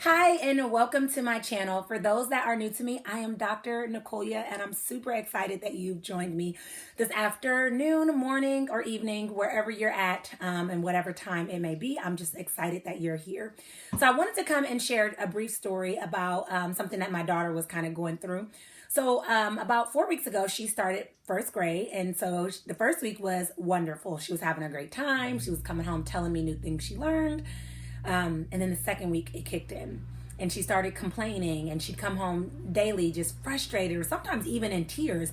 Hi, and welcome to my channel. For those that are new to me, I am Dr. Nicolya, and I'm super excited that you've joined me this afternoon, morning, or evening, wherever you're at, and whatever time it may be. I'm just excited that you're here. So I wanted to come and share a brief story about something that my daughter was kind of going through. So about 4 weeks ago, she started first grade, and so the first week was wonderful. She was having a great time. She was coming home telling me new things she learned. And then the second week it kicked in and she started complaining, and she'd come home daily just frustrated or sometimes even in tears.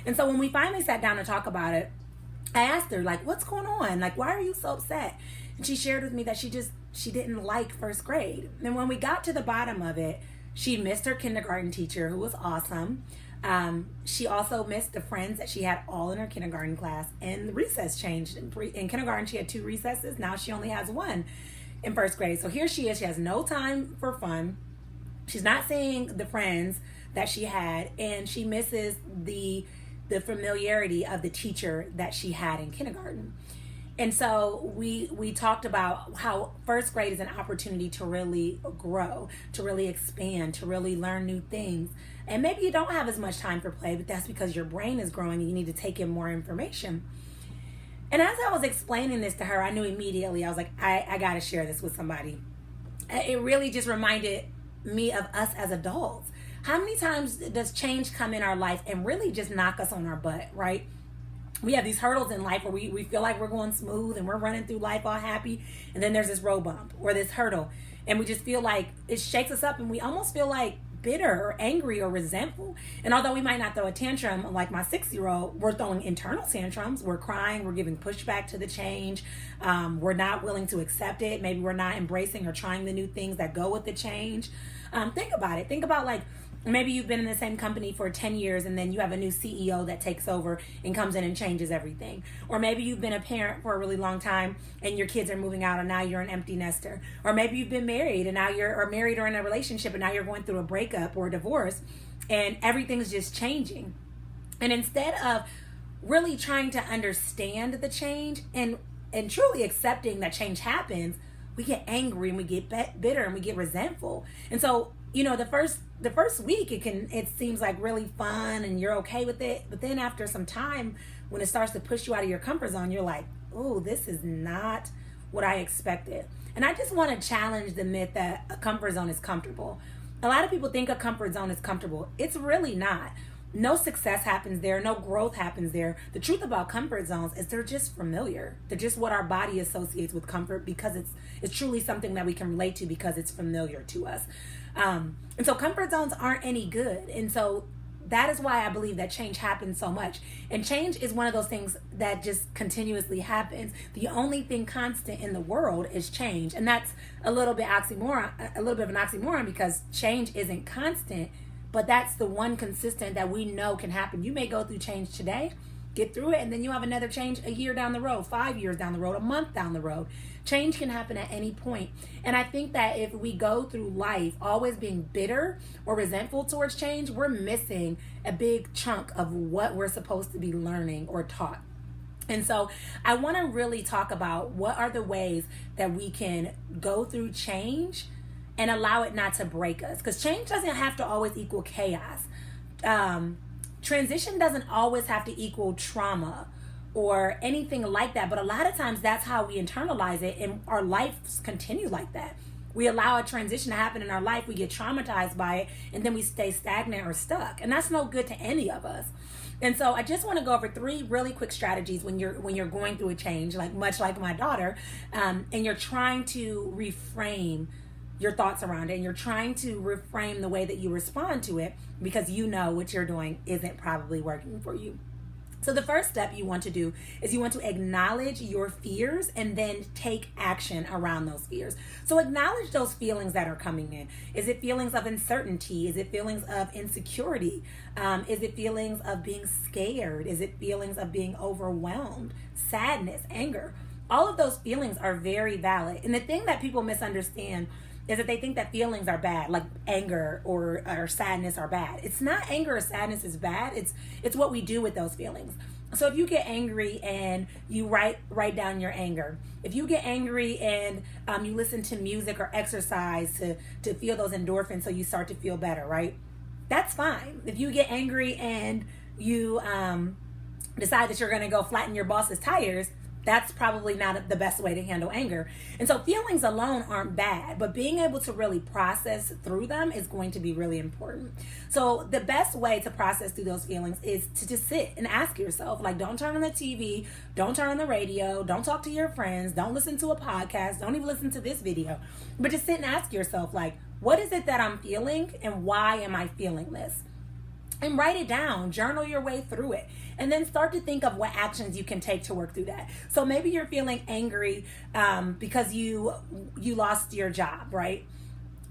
And so when we finally sat down to talk about it, I asked her, like, what's going on? Like, why are you so upset? And she shared with me that she didn't like first grade. And when we got to the bottom of it, she missed her kindergarten teacher, who was awesome. She also missed the friends that she had all in her kindergarten class, and the recess changed. In kindergarten, she had 2 recesses. Now she only has 1 in first grade. So here she is. She has no time for fun. She's not seeing the friends that she had, and she misses the familiarity of the teacher that she had in kindergarten. And so we talked about how first grade is an opportunity to really grow, to really expand, to really learn new things. And maybe you don't have as much time for play, but that's because your brain is growing and you need to take in more information. And as I was explaining this to her, I knew immediately, I was like, I got to share this with somebody. It really just reminded me of us as adults. How many times does change come in our life and really just knock us on our butt, right? We have these hurdles in life where we feel like we're going smooth and we're running through life all happy. And then there's this road bump or this hurdle. And we just feel like it shakes us up, and we almost feel like bitter or angry or resentful. And although we might not throw a tantrum like my 6-year-old, we're throwing internal tantrums. We're crying, we're giving pushback to the change. We're not willing to accept it. Maybe we're not embracing or trying the new things that go with the change. Think about it. Think about, like, maybe you've been in the same company for 10 years and then you have a new CEO that takes over and comes in and changes everything. Or maybe you've been a parent for a really long time and your kids are moving out and now you're an empty nester. Or maybe you've been married and now or married or in a relationship and now you're going through a breakup or a divorce and everything's just changing. And instead of really trying to understand the change and truly accepting that change happens, we get angry and we get bitter and we get resentful. And so, the first week it seems like really fun and you're okay with it, but then after some time, when it starts to push you out of your comfort zone, you're like, oh, this is not what I expected. And I just want to challenge the myth that a comfort zone is comfortable. A lot of people think a comfort zone is comfortable. It's really not. No success happens there. No growth happens there. The truth about comfort zones is they're just familiar. They're just what our body associates with comfort because it's truly something that we can relate to because it's familiar to us. And so comfort zones aren't any good. And so that is why I believe that change happens so much. And change is one of those things that just continuously happens. The only thing constant in the world is change. And that's a little bit of an oxymoron because change isn't constant. But that's the one consistent that we know can happen. You may go through change today, get through it, and then you have another change a year down the road, 5 years down the road, a month down the road. Change can happen at any point. And I think that if we go through life always being bitter or resentful towards change, we're missing a big chunk of what we're supposed to be learning or taught. And so I want to really talk about what are the ways that we can go through change and allow it not to break us. Because change doesn't have to always equal chaos. Transition doesn't always have to equal trauma or anything like that. But a lot of times that's how we internalize it, and our lives continue like that. We allow a transition to happen in our life, we get traumatized by it, and then we stay stagnant or stuck. And that's no good to any of us. And so I just want to go over 3 really quick strategies when you're going through a change, much like my daughter, and you're trying to reframe your thoughts around it, and you're trying to reframe the way that you respond to it because you know what you're doing isn't probably working for you. So the first step you want to do is you want to acknowledge your fears and then take action around those fears. So acknowledge those feelings that are coming in. Is it feelings of uncertainty? Is it feelings of insecurity? Is it feelings of being scared? Is it feelings of being overwhelmed? Sadness, anger? All of those feelings are very valid. And the thing that people misunderstand is that they think that feelings are bad, like anger or sadness are bad. It's not anger or sadness is bad. It's what we do with those feelings. So if you get angry and you write down your anger, if you get angry and you listen to music or exercise to feel those endorphins so you start to feel better, right? That's fine. If you get angry and you decide that you're going to go flatten your boss's tires, that's probably not the best way to handle anger. And so feelings alone aren't bad, but being able to really process through them is going to be really important. So the best way to process through those feelings is to just sit and ask yourself, like, don't turn on the TV, don't turn on the radio, don't talk to your friends, don't listen to a podcast, don't even listen to this video, but just sit and ask yourself, like, what is it that I'm feeling and why am I feeling this? And write it down, journal your way through it, and then start to think of what actions you can take to work through that. So maybe you're feeling angry because you lost your job, right?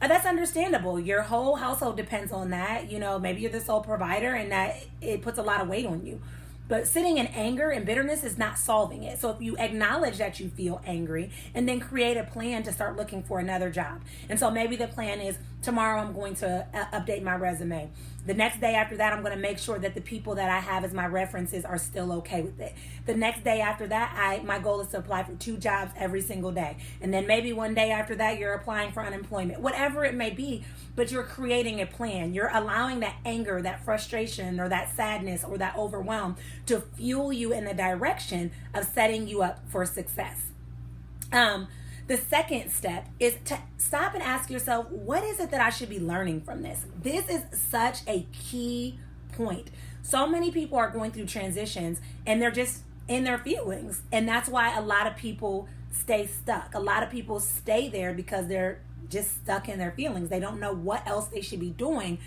That's understandable. Your whole household depends on that. You know, maybe you're the sole provider and that it puts a lot of weight on you. But sitting in anger and bitterness is not solving it. So if you acknowledge that you feel angry and then create a plan to start looking for another job. And so maybe the plan is tomorrow I'm going to update my resume. The next day after that, I'm going to make sure that the people that I have as my references are still okay with it. The next day after that, my goal is to apply for 2 jobs every single day. And then maybe one day after that, you're applying for unemployment, whatever it may be, but you're creating a plan. You're allowing that anger, that frustration, or that sadness, or that overwhelm to fuel you in the direction of setting you up for success. The second step is to stop and ask yourself, what is it that I should be learning from this? This is such a key point. So many people are going through transitions and they're just in their feelings. And that's why a lot of people stay stuck. A lot of people stay there because they're just stuck in their feelings. They don't know what else they should be doing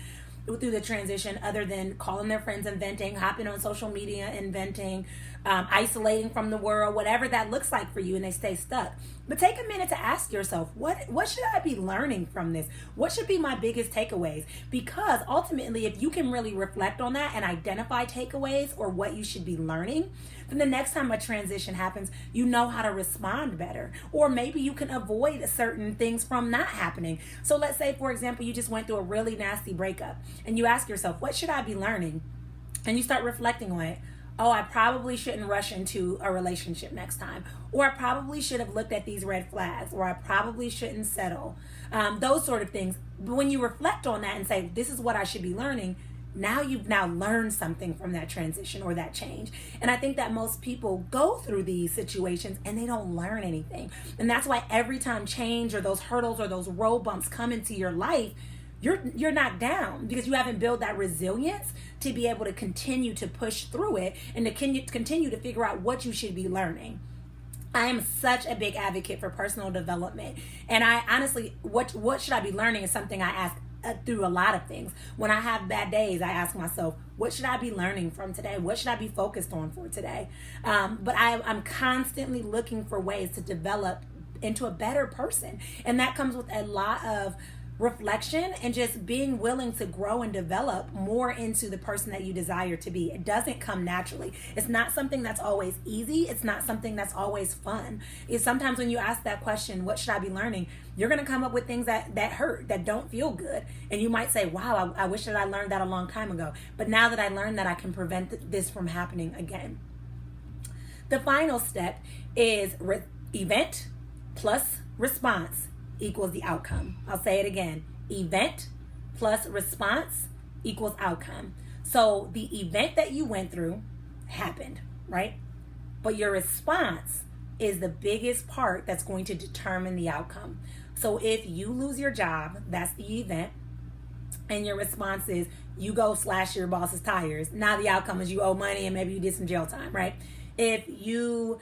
through the transition other than calling their friends and venting, hopping on social media and venting, isolating from the world, whatever that looks like for you, and they stay stuck. But take a minute to ask yourself, what should I be learning from this? What should be my biggest takeaways? Because ultimately, if you can really reflect on that and identify takeaways or what you should be learning, then the next time a transition happens, you know how to respond better. Or maybe you can avoid certain things from not happening. So let's say, for example, you just went through a really nasty breakup and you ask yourself, what should I be learning? And you start reflecting on it. Oh, I probably shouldn't rush into a relationship next time. Or I probably should have looked at these red flags. Or I probably shouldn't settle. Those sort of things. But when you reflect on that and say, this is what I should be learning, now you've learned something from that transition or that change. And I think that most people go through these situations and they don't learn anything. And that's why every time change or those hurdles or those road bumps come into your life, you're knocked down because you haven't built that resilience to be able to continue to push through it and to continue to figure out what you should be learning. I am such a big advocate for personal development. And I honestly, what should I be learning is something I ask through a lot of things. When I have bad days, I ask myself, what should I be learning from today? What should I be focused on for today? But I'm constantly looking for ways to develop into a better person. And that comes with a lot of reflection and just being willing to grow and develop more into the person that you desire to be. It doesn't come naturally. It's not something that's always easy. It's not something that's always fun. It's sometimes when you ask that question, what should I be learning? You're going to come up with things that hurt, that don't feel good. And you might say, wow, I wish that I learned that a long time ago. But now that I learned that, I can prevent this from happening again. The final step is event plus response equals the outcome. I'll say it again. Event plus response equals outcome. So the event that you went through happened, right? But your response is the biggest part that's going to determine the outcome. So if you lose your job, that's the event. And your response is you go slash your boss's tires. Now the outcome is you owe money and maybe you did some jail time, right? If you,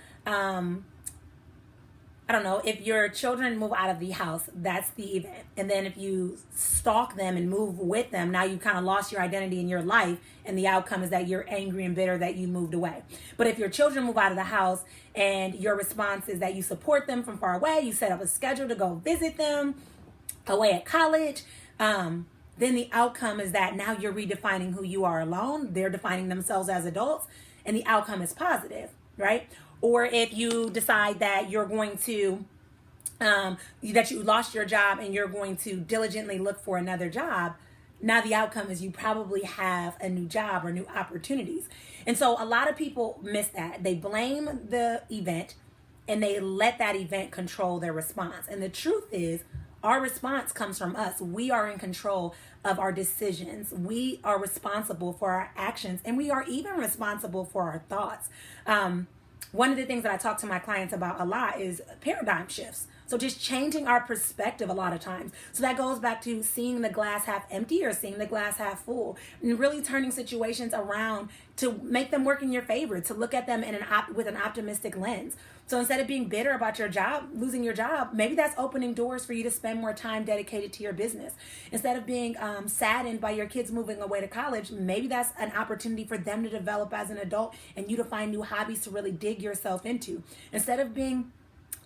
if your children move out of the house, that's the event. And then if you stalk them and move with them, now you kind of lost your identity in your life. And the outcome is that you're angry and bitter that you moved away. But if your children move out of the house and your response is that you support them from far away, you set up a schedule to go visit them away at college, then the outcome is that now you're redefining who you are alone. They're defining themselves as adults. And the outcome is positive, right? Or if you decide that you're going to, that you lost your job and you're going to diligently look for another job, Now the outcome is you probably have a new job or new opportunities. And so a lot of people miss that. They blame the event and they let that event control their response. And the truth is, our response comes from us. We are in control of our decisions. We are responsible for our actions, and we are even responsible for our thoughts. One of the things that I talk to my clients about a lot is paradigm shifts. So just changing our perspective a lot of times. So that goes back to seeing the glass half empty or seeing the glass half full, and really turning situations around to make them work in your favor, to look at them with an optimistic lens. So instead of being bitter about your job, losing your job, maybe that's opening doors for you to spend more time dedicated to your business. Instead of being saddened by your kids moving away to college, maybe that's an opportunity for them to develop as an adult and you to find new hobbies to really dig yourself into. Instead of being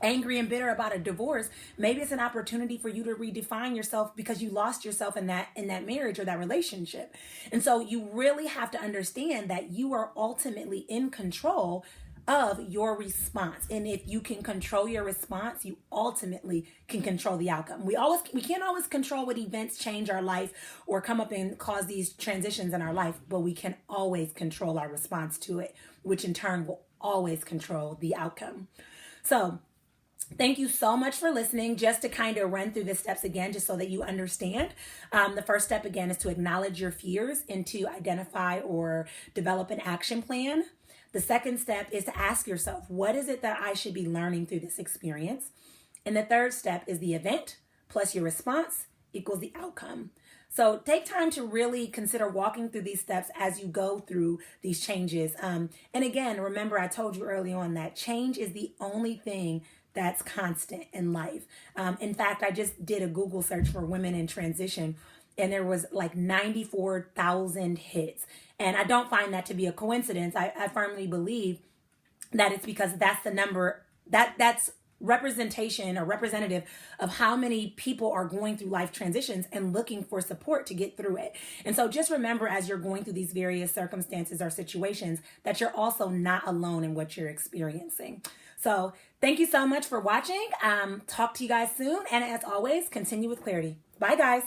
angry and bitter about a divorce, maybe it's an opportunity for you to redefine yourself because you lost yourself in that marriage or that relationship. And so you really have to understand that you are ultimately in control of your response. And if you can control your response, you ultimately can control the outcome. We can't always control what events change our life or come up and cause these transitions in our life, but we can always control our response to it, which in turn will always control the outcome. So thank you so much for listening. Just to kind of run through the steps again, just so that you understand. The first step again is to acknowledge your fears and to identify or develop an action plan. The second step is to ask yourself, what is it that I should be learning through this experience? And the third step is the event plus your response equals the outcome. So take time to really consider walking through these steps as you go through these changes. And again, remember, I told you early on that change is the only thing that's constant in life. In fact, I just did a Google search for women in transition, and there was like 94,000 hits. And I don't find that to be a coincidence. I firmly believe that it's because that's the number, that's representation or representative of how many people are going through life transitions and looking for support to get through it. And so just remember, as you're going through these various circumstances or situations, that you're also not alone in what you're experiencing. So thank you so much for watching. Talk to you guys soon. And as always, continue with clarity. Bye, guys.